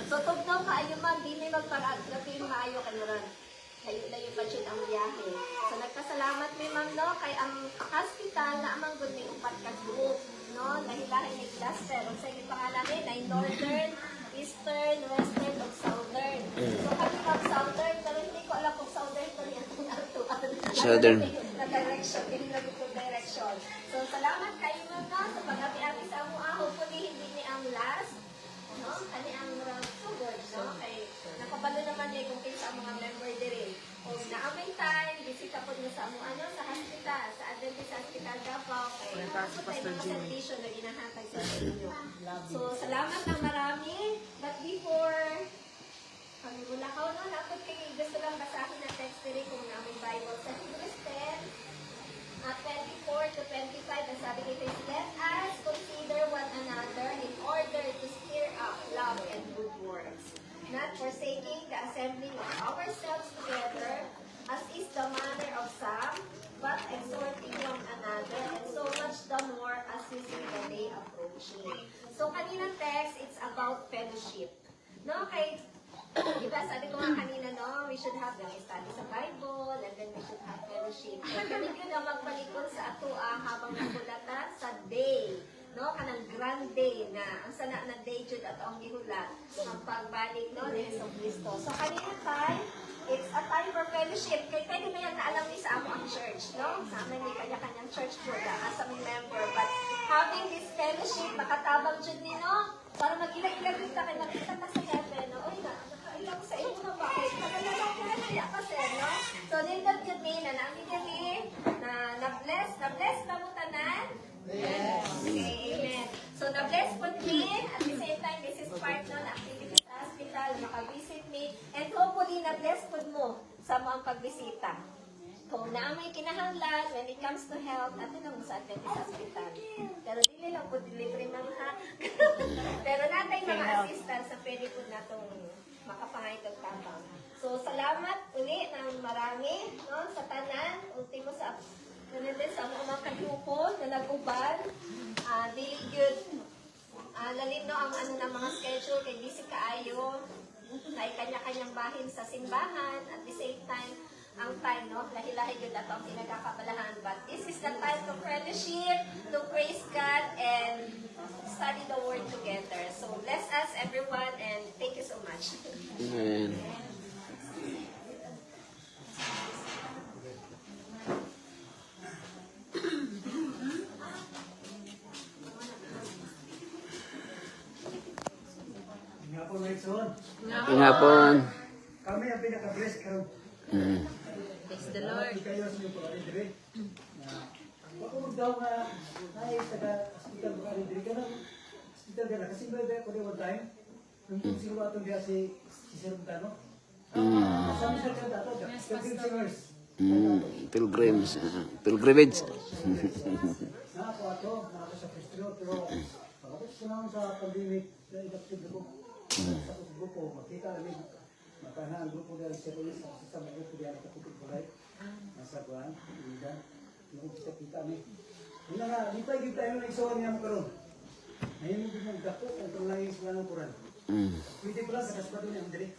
So, tugnaw kaayo man, di may magparag, gabi maayo kayo ron. Layo-layo pa dyan ang biyahe. So, nagpasalamat ni Ma'am, no, kay ang hospital na amang good may upat ka group, no, lahi-lahi may cluster. Kung sa inyong pangalan ay Northern, Eastern, Western, o Southern. So, kami mag Southern, pero hindi ko alam kung Southern pa rin itong atuan. Southern. Na direction, hindi na itong direction. So, salamat kayo Ma'am, no, sa pag-api-api sa amo. Hopefully, hindi ni ang last. No? Kani ang sugod, no? Kay nakabalo naman niya kung kayo sa mga member dire. O naamay time, bisita po niyo sa amo ano sa hospital, sa Adventist Hospital Davao. Kay mga sanitation na ginahatag sa inyo. So salamat ng marami. But before kami mula ko no, dapat kayo gusto lang basahin na text dire kung naamay Bible sa Hebrews 10. 24 to 25, ang sabi ni Chris, let us consider one another in order to stir up love and good works, not forsaking the assembling of ourselves together, as is the manner of some, but exhorting one another, and so much the more as you see the day approaching. So, kaninang text, it's about fellowship. No, kay diba, sabi ko nga kanina, no, we should have the study sa Bible, and then we should have fellowship. So, kanina yun ang magpalikod sa ato habang nagulata sa day, no, kanang grand day na, ang sana na day jud ato ang gihulat, ang pagbalik, no, ni Jesus Cristo. So, kanina time, it's a time for fellowship. Kaya pwede mo yan naalam ni sa amo ang church, no? Sa amin may kanya-kanyang church po as a member. But having this fellowship, makatabang jud ni, no? Para mag-ilag-ilag ka, kaya nakita ka sa heaven, no? Oy, nakailang sa iyo na bakit? Nagalalang kaya ka, sir, no? So, nindot yun ni, na namin kami, na-bless na mo tanan? Yes. Okay, amen. So, na-bless po ni, at the same time, this is part no, na activity sa hospital, makavisit me, and hopefully, na-bless po mo sa mga pagbisita. Kung naamay kinahanglan, when it comes to health, atin lang sa Adventist Hospital. Pero dili lang po delivery mga ha. Pero natay mga assistants na pwede po natong makapangaytog tabang. So, salamat uli ng marami, no, sa tanan. Ultimo sa kanilin sa mga kagrupo na nag-uban. Dili good. Lalino ang ano ng mga schedule kay busy kaayo. Ay kanya-kanyang bahin sa simbahan. At the same time, ang time, no? Lahi-lahi yun ato ang pinagkakabalahan. But this is the time to fellowship, to praise God, and study the Word together. So, bless us, everyone, and thank you so much. Amen. Nga po, Nelson. Ingapon. Kami ang pinaka-bless karon. Praise the Lord. Hindi kayo sa inyo po rin dire. Ako magdaw nga, ay, taga-hospital mo ka rin dire ka na. Hospital ka na. Kasi ba ko rin one time, nung siguro atong diya si Sir Montano. Sabi sa kanta ito, Pilgrim Singers. Pilgrims. Pilgrimage. Na ako ato, na ako sa Kristyo, pero pagkatapos ko naman sa pandemic, sa adaptive ako, sa grupo, makita namin, makana ang grupo dahil sa kulis, sa mga grupo dahil sa kupit balay, nasa buwan, hindi yung kita kami. Yun na nga, di pa higit tayo na isawan niya mo karoon. Ngayon mo din magdako, ang tulangin sa lanang kuran. Pwede ko lang, nakaspa doon yung direct.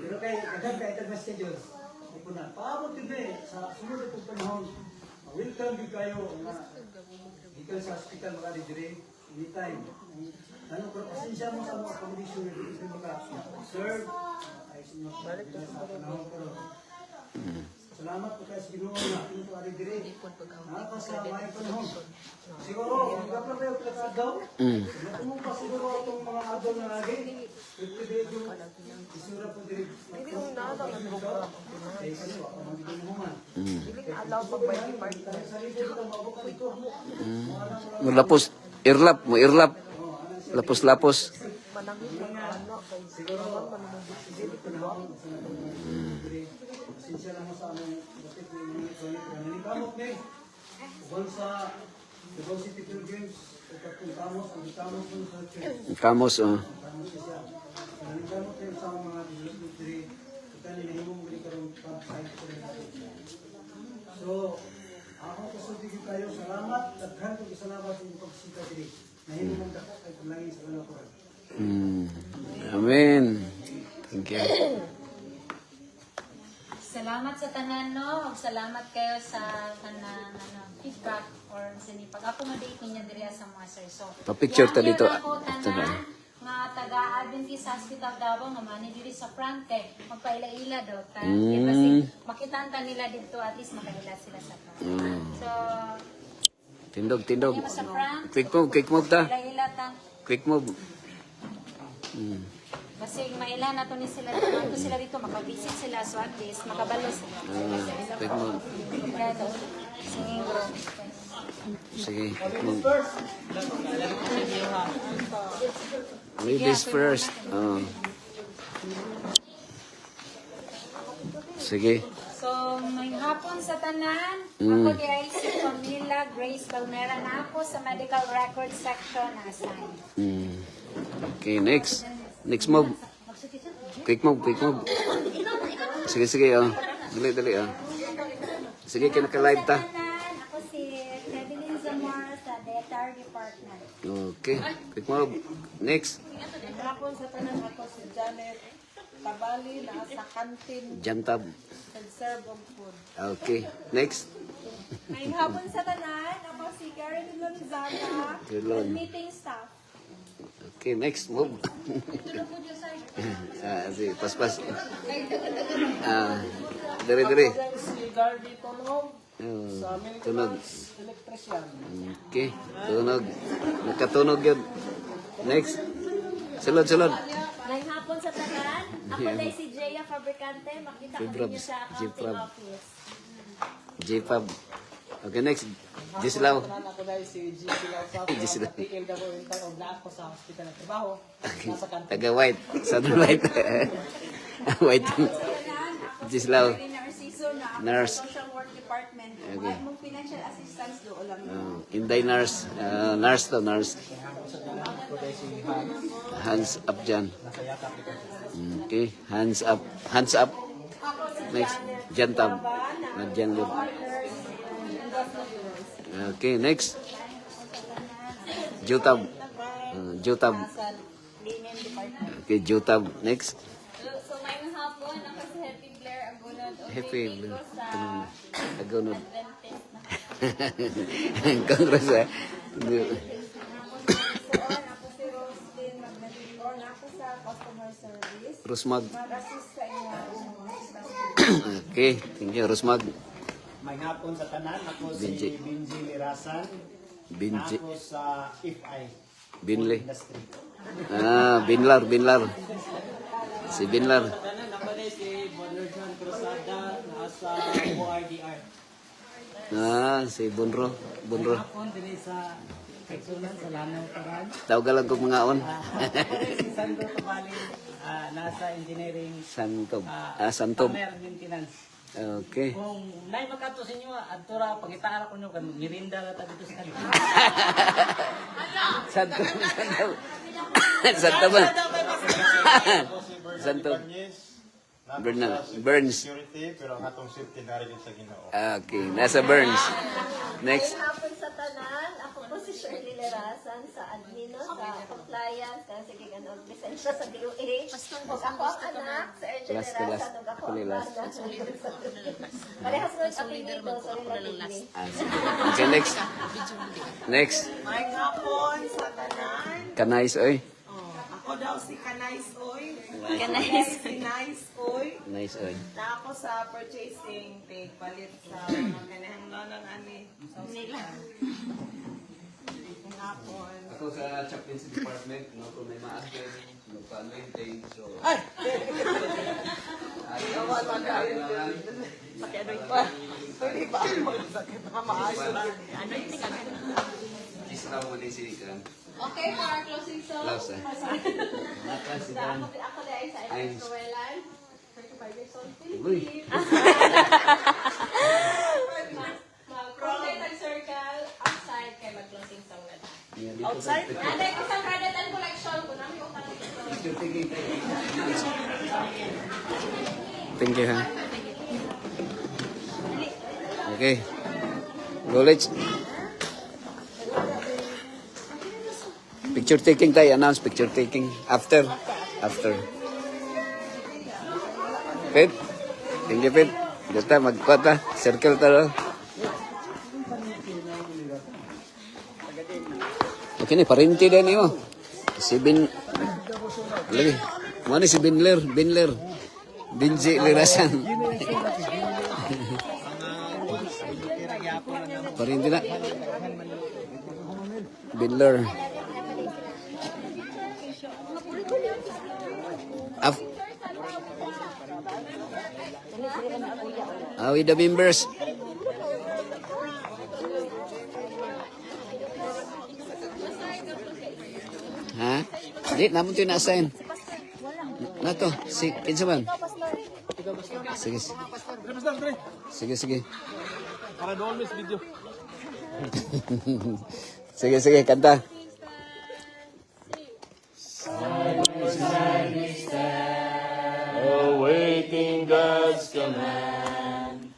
Pero kay, agad ka itag na schedule. Hindi ko na, paabot yun eh, sa sunod itong panahon. Welcome din kayo, ikaw sa hospital mga dire, anytime. Ano, pero pasensya mo sa mga accommodation na dito maka-serve. Ay, balik ko sa panahon pero. Salamat po kayo sa Ginoo na ito pa rin dire. Nakakasama yung panahon. Siguro, magkapag kayo pinaka-agaw. Natumong pa siguro itong mga agaw na lagi. Pwede yung isura po dire. Hindi ko naalala ng program. Eh, kasi wala ka magiging human. Hindi ko alaw mag-birthday party. Lapos. Irlap. Mo irlap. Lapos-lapos. Manangin mo nga ano. Siguro, siguro panahon sa dire. Pasensya lang mo sa aming batik na mga itonik. Nanikamot ni. Tungkol sa Davao City Pilgrims. Kung kamos, ang kamos mo sa church. Kamos, Kamos siya. Nanikamot kayo sa mga development dire. Kita ninahimong mo karong pag-site ko rin natin. So, ako kasulti kayo. Salamat. Daghan ko isalamat sa inyong pagsita dire. Nahimo mong dako kay tulangin sa kalakuran. Amen. Thank you. Salamat sa tanan no, ug salamat kayo sa kanang feedback or sinipag. Ako ma-date niya diri sa mga sir. So, Pa-picture ta dito. Ako tanan nga taga-Adventist Hospital Davao nga mani diri sa front kay magpaila-ila daw ta. Kasi makitaan ta nila dito at least makaila sila sa front. So, Tindog, tindog. yung sa front, Quick move ta. paila-ila ta. Quick move. Kasi maila na to ni sila dito sila dito makabisit sila so at least makabalo sila. Quick move. Kaya daw, singing bro. Sige, quick move. Ladies first. Sige. So, may hapon sa tanan. Ako di ay si Camila Grace Balmera na ako sa medical record section assign. Okay, next. Next move. Quick move, quick move. Sige, sige, Dali. Sige, kinaka-live ta. Ako si Evelyn Zamora sa dietary department. Okay, quick move. Next. Hapon sa tanan ako si Janet Tabali na sa kantin Jantab. nag-serve of food. Okay, next. May hapon sa tanan, ako si Karen Lonzana, Tulon. meeting staff. Okay, next move. Sige, paspas. Diri. Ako si Gardy Tonog sa Tunog. maintenance electrician. Okay, tunog. Nakatunog yun. Next. Sulod. May hapon sa tanan, ako Yeah. day si Jaya Fabricante, makita ko Jiprab. ninyo sa accounting Jiprab. office. J-Pub. Okay, next. Gislaw. Tanan ako dahil si GC Alsaf. Gislaw. TL daw yung tanong na ako sa hospital ng trabaho. Nasa kantin. Taga white. Southern white. White. Gislaw. Narciso na ako Nurse. sa social work department. Okay. Mong financial assistance doon lang. Inday nurse. Nurse to, nurse. Ako dahil si Hans. Hands up dyan. Nasa yata application. Okay, hands up. Hands up. Next. Jantab. Nadyan din. Okay, next. Jutab. Jutab. Okay, Jutab. Next. So may hapon, ako si Happy Blair Agunod. Happy. Sa Agunod. dentist na. Congress, Ako si Roslyn Magnator, ako sa customer service. Rusmag. Mag-assist sa inyo. Okay, thank you, Rusmag. May hapon sa tanan, ako Binji. si Binji Lirasan. Binji. Ako sa FI Binli. industry. Binlar. Si Binlar. Tanan ako dahil si Bonerjan Cruzada nasa ORDR. Si Bunro. Hapon din sa Kaisunan sa Lanao Taran. Tawagan ko mga on. Ako dahil si Sandro Tabali nasa engineering. Santob. Santob. Summer maintenance. Okay. Kung nay makato sa inyo, adtura pagitaara ko nyo kan mirinda ta dito sa kanila. Santob. Santob. Santob. Bernal. Burns. Security, pero ang atong safety na rin sa Ginoo. Okay, nasa Burns. Next. May hapon sa tanan, ako po si Shirley Lerasan sa admin, sa compliance, kasi sige ano, lisensya sa DOH. Ug ako ang anak sa Ergen Last to last. Lerasan, ug ako Huli ang last. anak. Parehas nun sa pinito, so degree. Sige. Okay, next. Next. May hapon sa tanan. Kanais, oy. Ako daw si Kanais Oy. Kanais. Si Nice Oy. Nice, oy. Na ako sa purchasing pay palit sa mga ganahang nonon ani. Nila. May hapon. Ako sa chaplaincy department, kung may maasin, magpa-maintain, so... Pwede ba ako magsakit na maayos? Islaw mo din sinikan. Okay, for our closing song. Last, Naka si Dan. Ako dahil sa Ayun. Noelan. 35 years old. Uy. Mag-credit and circle outside kay mag-closing song na. Outside? Nanay ko sa credit and collection ko namin yung tanong. Thank you, ha. Okay. Knowledge. Picture taking tayo, announce picture taking. After. Pit? Thank you, Pit. Dito, magkota. Circle talo. Okay ni, parinti din mo. Si Bin... Lagi. Mana si Binler? Binji Lirasan. Parinti na. Binler. With the members. Ha? Di, namun ito na-assign. Nato, kinsa man? Sige. Sige. Para doon miss video. Sige, kanta. Awaiting God's command.